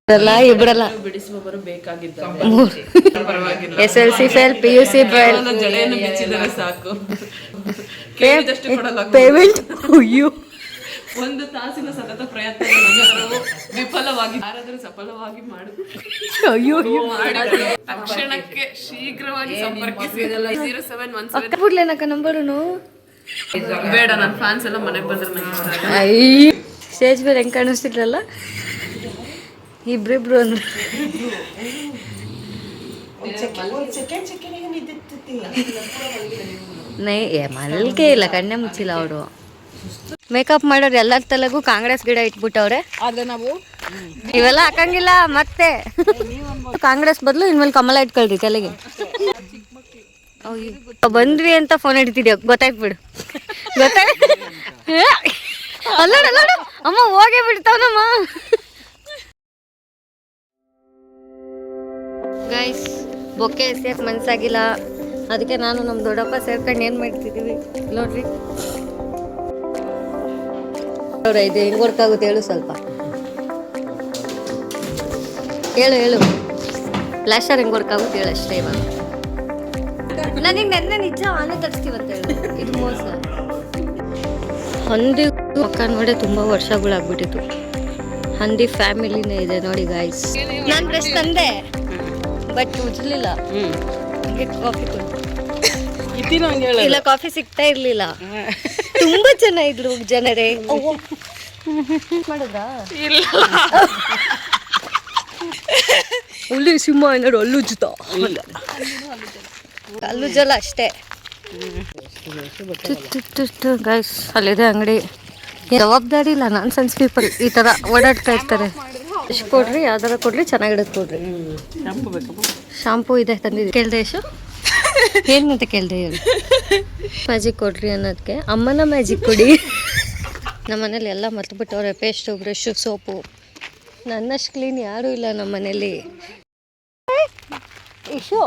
ಇಬ್ರಲ್ಲ ಬಿಡಿಸುವವರು ಬೇಕಾಗಿದ್ದಾರೆ. SLC fail, PUC fail, ಜಡೆಯನ್ನು ಬಿಚ್ಚಿದರೆ ಸಾಕು, ಕೇಳಿದಷ್ಟು ಕೊಡಲ್ಲ. Payment ಅಯ್ಯೋ, ಒಂದು ತಾಸಿನ ಸತತ ಪ್ರಯತ್ನದ ನಂತರವೂ ವಿಫಲವಾಗಿ ಯಾರಾದರೂ ಸಫಲವಾಗಿ ಅಯ್ಯೋ ತಕ್ಷಣಕ್ಕೆ ಶೀಘ್ರವಾಗಿ ಸಂಪರ್ಕಿಸಿ 0717 ಬಿಡ್ಲೇನಕ್ಕ ನಂಬರುನು ಬೇಡ. ನನ್ನ ಫ್ಯಾನ್ಸ್ ಎಲ್ಲ ಮನೆಗೆ ಬಂದ್ರೆ ನಂಗೆ ಇಷ್ಟ ಆಗಲ್ಲ. ಅಯ್ಯ ಸ್ಟೇಜ್ ಮೇಲೆ ಹೆಂಗೆ ಕಾಣಿಸ್ತಿದ್ರಲ್ಲ ಇಬ್ರಿಬ್ರು ಅಂದ್ರೆ. ಮಲ್ಕೆ ಇಲ್ಲ, ಕಣ್ಣೆ ಮುಚ್ಚಿಲ್ಲ ಅವರು. ಮೇಕಪ್ ಮಾಡೋರು ಎಲ್ಲರ ತಲೆಗೂ ಕಾಂಗ್ರೆಸ್ ಗಿಡ ಇಟ್ಬಿಟ್ಟವ್ರೆ. ಆದ್ರೆ ನಾವು ಇವೆಲ್ಲ ಹಾಕಂಗಿಲ್ಲ ಮತ್ತೆ. ಕಾಂಗ್ರೆಸ್ ಬದಲು ಇನ್ಮೇಲೆ ಕಮಲ ಇಟ್ಕೊಳ್ರಿ ತಲೆಗೆ. ಬಂದ್ವಿ ಅಂತ ಫೋನ್ ಹಿಡಿತಿದ್ಯೋ ಗೊತ್ತಾಯ್ತು ಬಿಡು. ಅಲ್ಲ ಅಮ್ಮ ಹೋಗೇ ಬಿಡ್ತಾವನಮ್ಮ. ಗೈಸ್ ಬೊಕ್ಕೆ ಎಸೆಯಕ್ಕೆ ಮನ್ಸಾಗಿಲ್ಲ, ಅದಕ್ಕೆ ನಾನು ನಮ್ಮ ದೊಡ್ಡಪ್ಪ ಸೇರ್ಕೊಂಡು ಏನು ಮಾಡ್ತಿದ್ದೀವಿ ನೋಡ್ರಿ. ಇದು ಹೆಂಗೆ ವರ್ಕ್ ಆಗುತ್ತೆ ಹೇಳು ಸ್ವಲ್ಪ, ಹೇಳು ಫ್ಲಾಶರ್ ಹೆಂಗೆ ವರ್ಕ್ ಆಗುತ್ತೆ ಹೇಳು ಅಷ್ಟೇ. ಇವಾಗ ನನಗೆ ನೆನ್ನೆ ನಿಜ ಆನೆ ತರಿಸ್ತೀವಂತ ಹೇಳು, ಇದು ಮೋಸ. ಹಂದಿ ಮಕ್ಕ ನೋಡಿ ತುಂಬ ವರ್ಷಗಳಾಗ್ಬಿಟ್ಟಿತ್ತು. ಹಂದಿ ಫ್ಯಾಮಿಲಿನೇ ಇದೆ ನೋಡಿ ಗಾಯ್ಸ್. ನಾನು ಬ್ರಷ್ ತಂದೆ ಬಟ್ ಉಜ್ಲಿಲ್ಲ. ಕಾಫಿ ಇಲ್ಲ, ಕಾಫಿ ಸಿಗ್ತಾ ಇರ್ಲಿಲ್ಲ. ತುಂಬಾ ಜನ ಇದ್ರು ಜನರೇ. ಮಾಡಿದ್ರಾ ಹುಲಿ ಸಿಂಹ ಏನಾದ್ರು ಅಲ್ಲುಜ್ಜುತ್ತಾ? ಅಲ್ಲುಜ್ಜಲ್ಲ ಅಷ್ಟೇ. ಗೈಸ್ ಅಲ್ಲಿದೆ ಅಂಗಡಿ. ಜವಾಬ್ದಾರಿ ಇಲ್ಲ, ನಾನ್ ಸೆನ್ಸ್ ಪೀಪಲ್ ಈ ತರ ಓಡಾಡ್ತಾ ಇರ್ತಾರೆ. ಎಷ್ಟು ಕೊಡ್ರಿ, ಯಾವ್ದಾರ ಕೊಡ್ರಿ, ಚೆನ್ನಾಗಿಡೋದು ಕೊಡ್ರಿ. ಶಾಂಪೂ ಇದೆ ತಂದಿದ್ದೆ. ಕೇಳ್ದೆ ಯಶು ಏನಂತ ಕೇಳ್ದೆ ಹೇಳಿ. ಮ್ಯಾಜಿಕ್ ಕೊಡ್ರಿ ಅನ್ನೋದಕ್ಕೆ ಅಮ್ಮನ ಮ್ಯಾಜಿಕ್ ಕೊಡಿ. ನಮ್ಮ ಮನೇಲಿ ಎಲ್ಲ ಮರ್ತುಬಿಟ್ಟವ್ರೆ, ಪೇಸ್ಟು, ಬ್ರಷು, ಸೋಪು. ನನ್ನಷ್ಟು ಕ್ಲೀನ್ ಯಾರೂ ಇಲ್ಲ ನಮ್ಮ ಮನೇಲಿ. ಯಶು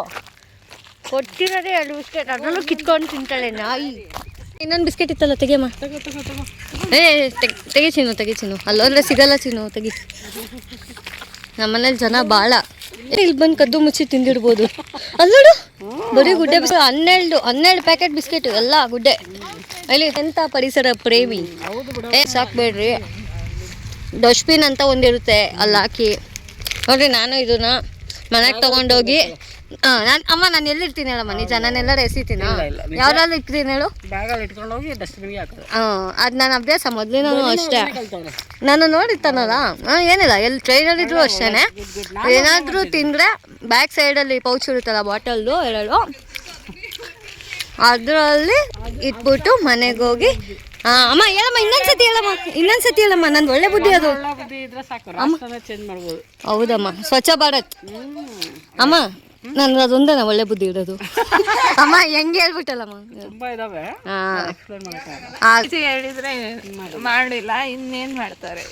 ಕೊಡ್ತಿರೋದೇ 2 ಬಿಸ್ಕೆಟ್, ಅದರಲ್ಲೂ ಕಿತ್ಕೊಂಡು ತಿಂತಾಳೆ ನಾಯಿ. ಇನ್ನೊಂದು ಬಿಸ್ಕೆಟ್ ಇತ್ತಲ್ಲ, ತೆಗಿಯಮ್ಮ. ತೆಗಿ ಚಿನ್ನು, ಅಲ್ಲೋದ್ರೆ ಸಿಗಲ್ಲ ಚಿನ್ನು, ತೆಗಿ. ನಮ್ಮನೇಲಿ ಜನ ಭಾಳ. ಇಲ್ಲಿ ಬಂದು ಕದ್ದು ಮುಚ್ಚಿ ತಿಂದಿಡ್ಬೋದು. ಅಲ್ಲೋಡು ಬರೀ ಗುಡ್ಡೆ ಬಿಸ್ಕೆಟ್, 12 ಪ್ಯಾಕೆಟ್ ಬಿಸ್ಕೆಟು ಎಲ್ಲ ಗುಡ್ಡೆ. ಅಲ್ಲಿ ಎಂಥ ಪರಿಸರ ಪ್ರೇಮಿ. ಸಾಕ್ಬೇಡ್ರಿ. ಡಸ್ಟ್ಬಿನ್ ಅಂತ ಒಂದಿರುತ್ತೆ, ಅಲ್ಲಿ ಹಾಕಿ ನೋಡ್ರಿ. ನಾನು ಇದನ್ನ ಮನೆಗೆ ತೊಗೊಂಡೋಗಿ ನಾನು ಎಲ್ಲಿರ್ತೀನಿ ಹೇಳಮ್ಮ, ನಿಜ ನಾನೆಲ್ಲರೂ ಎಸಿತೀನ? ಯಾವ್ದಾದ್ರು ಇರ್ತೀನಿ ಹೇಳು, ಅದು ನನ್ನ ಅಭ್ಯಾಸ ಮೊದಲಿನ ಅಷ್ಟೇ. ನಾನು ನೋಡಿರ್ತಾನಲ್ಲ, ಏನಿಲ್ಲ, ಎಲ್ಲಿ ಟ್ರೈನಲ್ಲಿದ್ರು ಅಷ್ಟೇ. ಏನಾದರೂ ತಿಂದರೆ ಬ್ಯಾಕ್ ಸೈಡಲ್ಲಿ ಪೌಚ್ ಇರುತ್ತಲ್ಲ, ಬಾಟಲ್ದು 2, ಅದರಲ್ಲಿ ಇಟ್ಬಿಟ್ಟು ಮನೆಗೆ ಹೋಗಿ ಅಮ್ಮ ಹೇಳಮ್ಮ, ಇನ್ನೊಂದ್ಸತಿ ಹೇಳಮ್ಮ, ನಂದು ಒಳ್ಳೆ ಬುದ್ಧಿ ಅದು. ಹೌದಮ್ಮ, ಸ್ವಚ್ಛ ಭಾರತ್ ಅಮ್ಮ, ನನ್ಗೆ ಅದೊಂದೇನ ಒಳ್ಳೆ ಬುದ್ಧಿ ಇರೋದು. ಅಮ್ಮ ಹೆಂಗೆ ಹೇಳ್ಬಿಟ್ಟಲ್ಲಮ್ಮ, ತುಂಬಾ ಇದಾವೆ. ಹೇಳಿದ್ರೆ ಮಾಡಿಲ್ಲ, ಇನ್ನೇನ್ ಮಾಡ್ತಾರೆ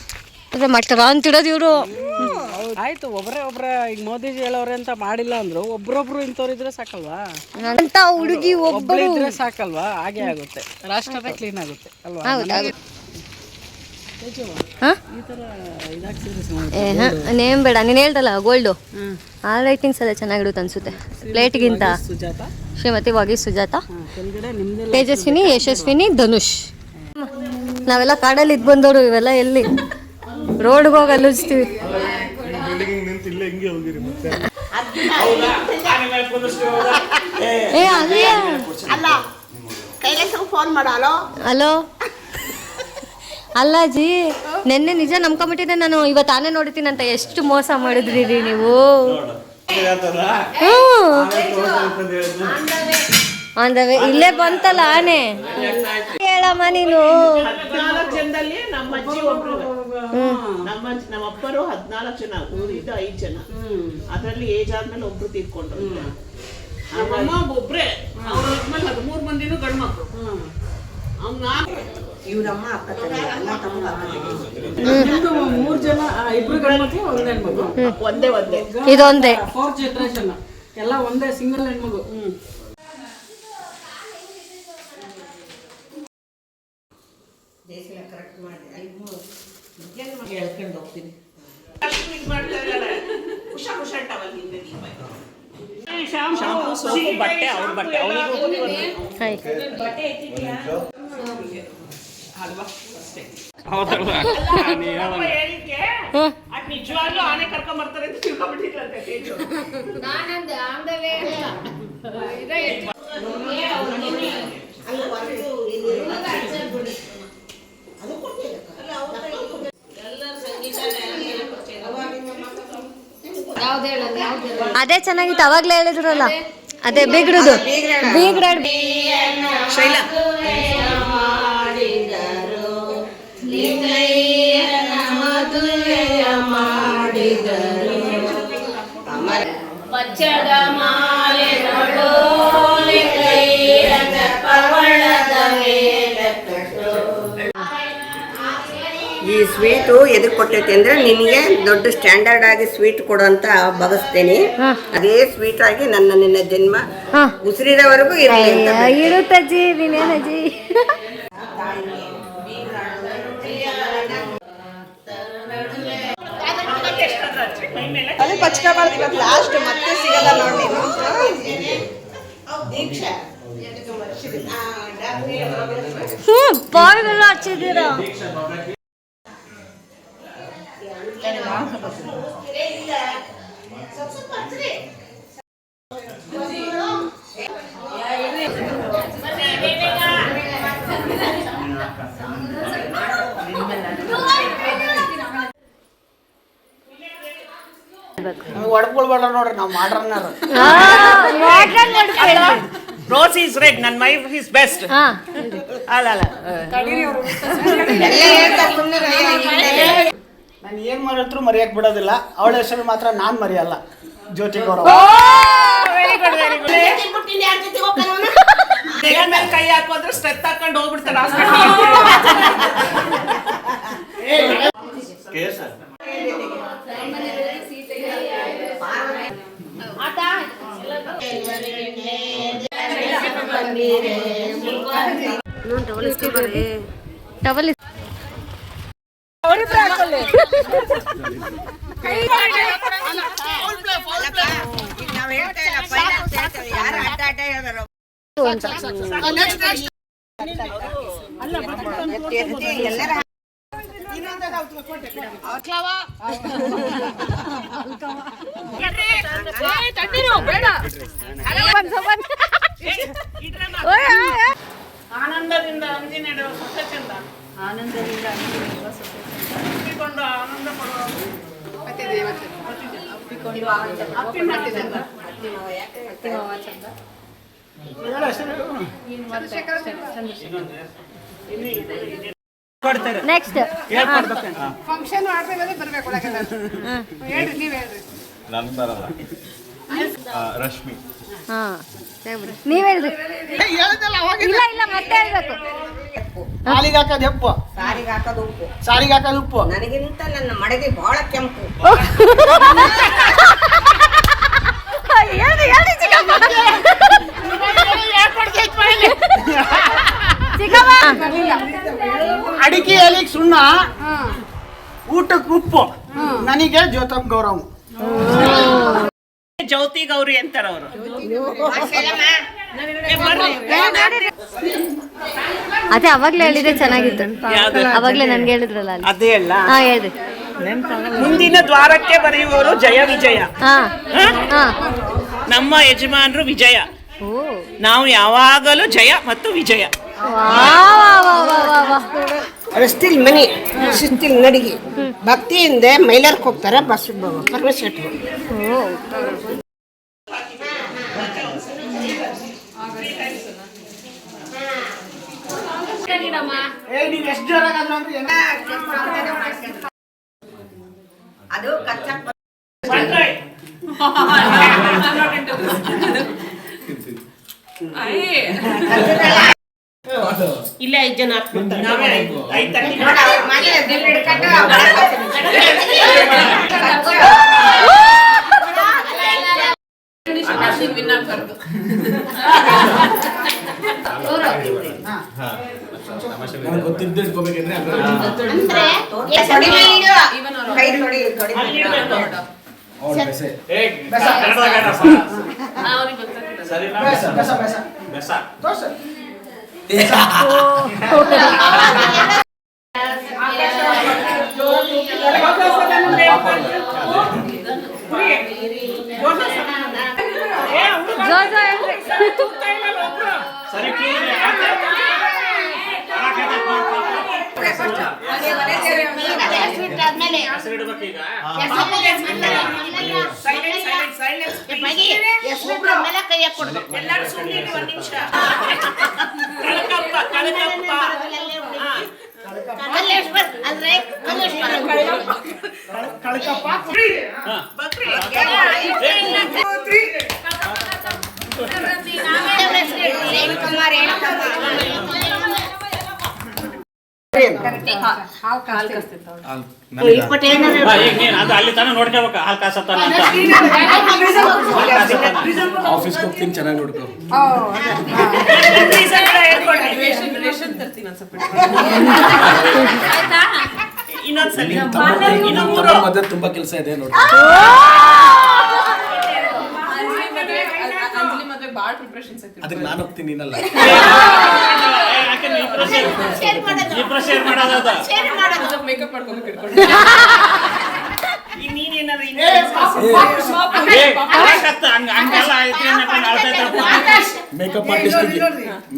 ಮಾಡ್ತಾರ ಅಂತಿಡೋದು ಇವರು. ಆಯ್ತು, ಒಬ್ರ ಈಗ ಮೋದಿಜಿ ಹೇಳೋರೆ ಅಂತ ಮಾಡಿಲ್ಲ ಅಂದ್ರು, ಒಬ್ರೊಬ್ರು ಇಂಥವ್ರಿದ್ರೆ ಸಾಕಲ್ವಾ? ಅಂತ ಹುಡುಗಿ ಒಬ್ಬರು ಇದ್ರೆ ಸಾಕಲ್ವಾ? ಹಾಗೆ ಆಗುತ್ತೆ, ರಾಷ್ಟ್ರನೇ ಕ್ಲೀನ್ ಆಗುತ್ತೆ ಅಲ್ವಾ? ನೇಮ್ ಬೇಡ, ನೀನು ಹೇಳ್ದಲ್ಲ ಗೋಲ್ಡು, ಆ ಲೈಟಿಂಗ್ಸ್ ಎಲ್ಲ ಚೆನ್ನಾಗಿಡುತ್ತೆ ಅನ್ಸುತ್ತೆ ಪ್ಲೇಟ್ಗಿಂತ. ಶ್ರೀಮತಿ ವಾಗಿ ಸುಜಾತ, ತೇಜಸ್ವಿನಿ, ಯಶಸ್ವಿನಿ, ಧನುಷ್. ನಾವೆಲ್ಲ ಕಾಡಲ್ಲಿ ಇದ್ ಬಂದವರು, ಇವೆಲ್ಲ ಎಲ್ಲಿ ರೋಡ್ಗೆ ಹೋಗಿ ಅಲ್ಲುಜ್ತೀವಿ. ಹಲೋ ಅಲ್ಲ ಜಿ, ನೆನ್ನೆ ನಿಜ ನಂಬ್ಕೊಂಬಿಟ್ಟಿದ್ದೆ ನಾನು, ಇವತ್ತು ಆನೆ ನೋಡ್ತೀನಿ ಅಂತ. ಎಷ್ಟು ಮೋಸ ಮಾಡಿದ್ರಿ ರೀ ನೀವು. ಅಂದವೆ ಇಲ್ಲೇ ಬಂತಲ್ಲ ಆನೆ. ಹೇಳಮ್ಮ ನೀನು. ನಮ್ಮಪ್ಪರು 14 ಜನ, ಊರಿದ್ದ 5 ಜನ. ಅದರಲ್ಲಿ ಏಜ್ ಆದ್ಮೇಲೆ ಒಬ್ರು ತೀರ್ಕೊಂಡ್ರು. ನಮ್ಮಮ್ಮ ಒಬ್ರೆ, ಅವ್ರ 13 ಮಂದಿನೂ ಗಂಡು ಮಕ್ಕಳು. ಇವರಮ್ಮ ಅಕ್ಕ ತಮ್ಮ 3 ಜನ, 2 ಗಂಡು ಮಕ್ಕಳು, 1 ಹೆಣ್ಮಗು. ಒಂದೇ ಇದೊಂದೇ 4th ಜನರೇಷನ್ ಎಲ್ಲ ಒಂದೇ ಸಿಂಗಲ್ ಹೆಣ್ಮಗು. ಕರೆಕ್ಟ್ ಮಾಡಿ ಹೇಳ್ಕೊಂಡು ಹೋಗ್ತೀನಿ. ಇದು ಮಾಡ್ತಾ ಇದ್ದಾಳೆ. ಉಷಾ ಟವಲ್ ಹಿಂದೆ ಶಾಂಪು ಸೋಪು ಬಟ್ಟೆ ಅವ್ರ ಬಟ್ಟೆ ಅವನಿಗೂ ಹಾಯ್ ಹೌದಲ್ವಾ ಹೇಳಿದ್ಕೆ ಅದ್ ನಿಜವಾಗ್ಲೂ ಆನೆ ಕರ್ಕೊಂಡ್ ಬರ್ತಾರೆ ಅಂತ ತಿಳ್ಕೊಂಡ್ಬಿಟ್ಟಿದ್ಲಂತೆ ತೇಜು. ಅಲ್ಲಿ ಹೊರಟು ಇಲ್ಲಿ ಅದು ಕೊಡ್ತೀವಿ. ಅದೇ ಚೆನ್ನಾಗಿತ್ತು ಅವಾಗ್ಲೇ ಹೇಳಿದ್ರಲ್ಲ ಅದೇ ಬೀಗ್ರದು ಬೀಗ್ರಾಡ್ ಶೈಲಾ ಪಚ್ಚದ ಮಾಲೆ ಪವಳದ ಮೇಲೆ ಈ ಸ್ವೀಟು ಎದಕ್ಕೆ ಕೊಟ್ಟೈತೆ ಅಂದ್ರೆ ನಿನಗೆ ದೊಡ್ಡ ಸ್ಟ್ಯಾಂಡರ್ಡ್ ಆಗಿ ಸ್ವೀಟ್ ಕೊಡು ಅಂತ ಬಗಸ್ತೇನೆ. ಅದೇ ಸ್ವೀಟ್ ಆಗಿ ನಿನ್ನ ಜನ್ಮ ಉಸಿರಿರೋವರೆಗೂ ಇರಲಿ ಅಂತ. ಇರುತ್ತಜ್ಜಿ ನೀನೇನಜ್ಜಿ ಅಲ್ಲಿ ಪಚ್ಕೋಬಾರ್ದು ಇವತ್ತು ಲಾಸ್ಟ್ ಮತ್ತೆ ಸಿಗಲ್ಲ ನೋಡಿ. ದೀಕ್ಷಾ ಬಾಯಿಗೆಲ್ಲ ಹಚ್ಚಿದ್ದೀರಾ ಒಡ್ಕೊಳ್ಬೇಡ ನೋಡ್ರಿ ನಾವು ಮಾಡ್ರನ್ನಾರು. ರೋಸ್ ಈಸ್ ರೆಡ್, ನನ್ನ ವೈಫ್ ಈಸ್ ಬೆಸ್ಟ್. ಅಲ್ಲ ನಾನು ಏನ್ ಮಾಡಿದ್ರು ಮರೆಯಕ್ ಬಿಡೋದಿಲ್ಲ. ಅವಳ ಹೆಸರು ಮಾತ್ರ ನಾನ್ ಮರೆಯಲ್ಲ. ಜ್ಯೋತಿ ಗೌರವ ಮೇಲೆ ಕೈ ಹಾಕೋದ್ರೆ ಸ್ಟೆತ್ ಹಾಕೊಂಡು ಹೋಗ್ಬಿಡ್ತಾರೆ ಟವಲ್ ಆನಂದದಿಂದ ಅಂಜಿನೆಡೆವ ಸೊಸೆ ಚಂದ. ಆನಂದದಿಂದ ಅಪ್ಪಿಕೊಂಡು ಆನಂದ ಪಡುವ ನೆಕ್ಸ್ಟ್ ಫಂಕ್ಷನ್ ಆದ್ಮೇಲೆ ಬರ್ಬೇಕು ಹೇಳ್ರಿ ನೀವ್ ಹೇಳ್ರಿ. ನಾನು ಬರಲ್ಲ. ರಶ್ಮಿ ಹಾ ನೀವ್ ಹೇಳ್ರಿ. ಇಲ್ಲ ಇಲ್ಲ ಮತ್ತೆ ಹೇಳ್ಬೇಕು. ಸಾಲಿಗೆ ಹಾಕೋದು ಹೆಪ್ಪು, ಸಾರಿಗೆ ಹಾಕೋದು ಉಪ್ಪು, ಸಾರಿಗೆ ಹಾಕೋದು ಉಪ್ಪು. ನನಗಿಂತ ನನ್ನ ಮಡದಿ ಬಹಳ ಕೆಂಪು. ಅಡಿಕೆ ಎಲೆಗೆ ಸುಣ್ಣ, ಊಟಕ್ಕೆ ಉಪ್ಪು, ನನಗೆ ಜ್ಯೋತಮ್ ಗೌರವ್. ಜ್ಯೋತಿ ಗೌರಿ ಅಂತಾರ ಅವರು. ಅದೇ ಅವಾಗ್ಲೇ ಹೇಳಿದ್ರೆ ಚೆನ್ನಾಗಿತ್ತು. ಅವಾಗ್ಲೇ ನನ್ಗೆ ಹೇಳಿದ್ರಲ್ಲ ಅಲ್ಲಿ. ಅದೇ ಅಲ್ಲ, ಹಾ ಹೇಳ್ರಿ. ಮುಂದಿನ ದ್ವಾರಕ್ಕೆ ಬರೆಯುವವರು ಜಯ ವಿಜಯ. ಹಾ ಹಾ ನಮ್ಮ ಯಜಮಾನರು ವಿಜಯ. ಓ ನಾವು ಯಾವಾಗಲೂ ಜಯ ಮತ್ತು ವಿಜಯ. ರಸ್ತಿಲ್ ಮನಿ ಶಿಸ್ತಿಲ್ ನಡಿಗೆ ಭಕ್ತಿಯಿಂದ ಮೈಲಾರ್ಕ್ ಹೋಗ್ತಾರೆ ಬಸ್ ಪರಮೇಶ್ವರ. ಅದು ಕಚ್ಚಾ ಇಲ್ಲೇ 5 ಜನ ಗೊತ್ತಿದ್ದು ಇಟ್ಕೋಬೇಕಂದ್ರೆ ಕೈ ತೊಡಿ ಎಲ್ಲರೂ ಸುಮ್ಮನೆ ಒಂದು ನಿಮಿಷ. ಕಳಕಪ್ಪ ಕಳಕಪ್ಪ ಅಲ್ಲಿ ತಾನೇ ನೋಡ್ಕೋಬೇಕು ಹಾಲು ಕಾಸತ್ತಾನ ಅಂತ. ಆಫೀಸ್ಗೆ ಹೋಗ್ತೀನಿ, ಚೆನ್ನಾಗಿ ನೋಡ್ಕೊ. ರೇಷನ್ ತರ್ತೀನಿ ಒಂದು ಸ್ವಲ್ಪ. ಇನ್ನೊಂದ್ಸಲಿ ಮಧ್ಯೆ ತುಂಬಾ ಕೆಲಸ ಇದೆ ನೋಡಿ. ಅಂಜಲಿ ಮದ್ವೆ ಭಾಳ ಪ್ರಿಪ್ರೇಷನ್ಸ್ ಆಗ್ತಿದೆ. ಅದಕ್ಕೆ ನಾನು ಹೋಗ್ತೀನಿ, ನೀನಲ್ಲ. ಮೇಕಪ್ ಮಾಡ್ಕೊಂಡು ಇಟ್ಕೊಂಡು ನೀನೇನಾದ್ರು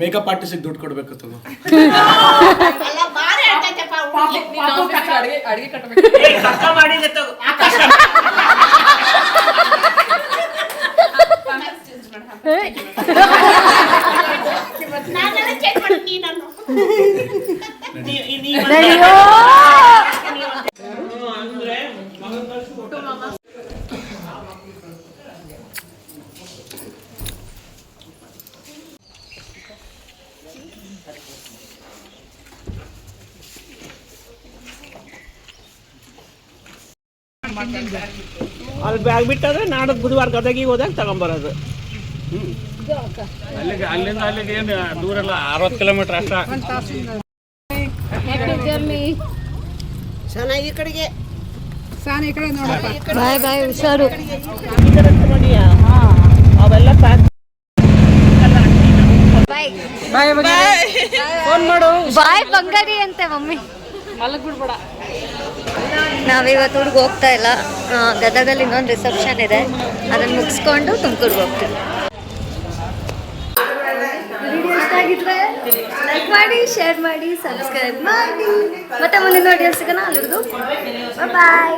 ಮೇಕಪ್ ಆರ್ಟಿಸ್ಟಿಗೆ ದುಡ್ಡು ಕೊಡ್ಬೇಕು ತಗೋ. ಅಡಿಗೆ ಕಟ್ಟಬೇಕು. ಕಷ್ಟ ಮಾಡಿದೆ ತಗೋ. ಅಲ್ಲಿ ಬ್ಯಾಗ್ ಬಿಟ್ಟಾದ್ರೆ ನಾಡದ್ ಬುಧವಾರ ಗದಗಿಗೆ ಹೋದಾಗ ತಗೊಂಬರೋದು. ಅಲ್ಲಿಂದ ಅಲ್ಲಿಗೆ ಏನು ದೂರ ಇಲ್ಲ, 60 ಕಿಲೋಮೀಟರ್ ಅಷ್ಟ. ಚೆನ್ನಾಗಿ ಈ ಕಡೆಗೆ ಬಾಯ್ ಬಾಯ್, ಹುಷಾರು. ಅವೆಲ್ಲ ಪ್ಯಾಕ್ ಫೋನ್ ಮಾಡು. ಬಾಯ್ ಬಂಗಾರಿ ಅಂತೆ ಮಮ್ಮಿ. ಮಲಗ್ಬಿಡ್ಬೇಡ. ನಾವಿವತ್ತು ಊರಿಗೆ ಹೋಗ್ತಾ ಇಲ್ಲ, ಗದಗಲ್ಲಿ ಇನ್ನೊಂದು ರಿಸೆಪ್ಷನ್ ಇದೆ, ಅದನ್ನು ಮುಗಿಸ್ಕೊಂಡು ತುಮಕೂರಿಗೆ ಹೋಗ್ತೀವಿ. ವಿಡಿಯೋ ಇಷ್ಟ ಆಗಿದ್ರೆ ಲೈಕ್ ಮಾಡಿ, ಶೇರ್ ಮಾಡಿ, ಸಬ್ಸ್ಕ್ರೈಬ್ ಮಾಡಿ. ಮತ್ತೆ ಮುಂದಿನ ವಿಡಿಯೋ ಸಿಗೋಣ. ಅಲ್ಲಿರ್ದು ಬಾಯ್.